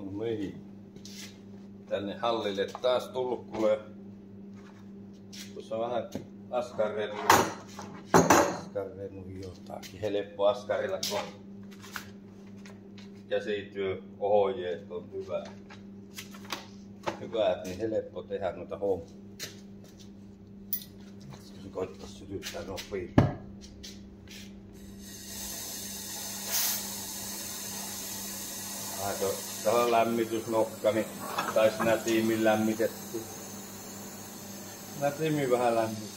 No niin. Tänne hallille taas tullut, kuule. Tuossa on vähän askarrenut jotakin. Helppo askarilla, kun käsityöohjeet on hyvät, niin helppo tehdä noita hommia. Koittaa sytyttää nopeasti. Täällä on lämmitysnokka, niin taisi nätiimin lämmitetty. Nätiimin vähän lämmitetty.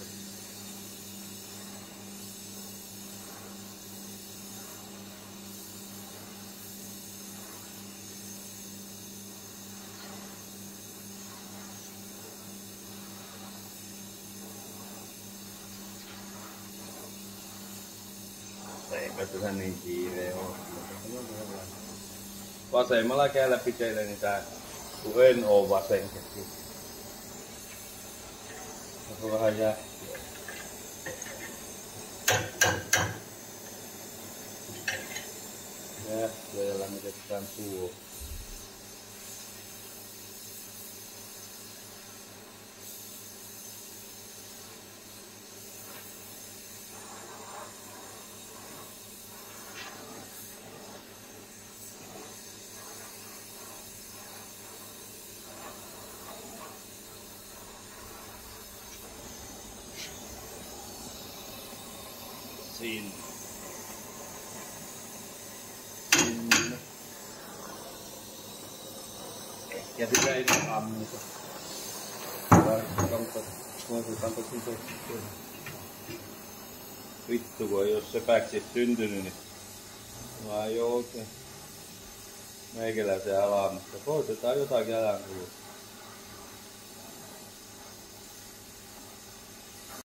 Eipä tässä niin kiire ole. Vasemmalla kädellä pitelen niin tää, kun en oo vasen käsi. On vähän jähtiä. Jähtiä ja lämmitetään tuo. Sinne. Ehkä sitä ei ammuta. Vittu, kun ei oo sepäksi syntynyt, niin vaan ei oo oikein meikäläisen alamasta. Koitetaan jotakin ajankulua.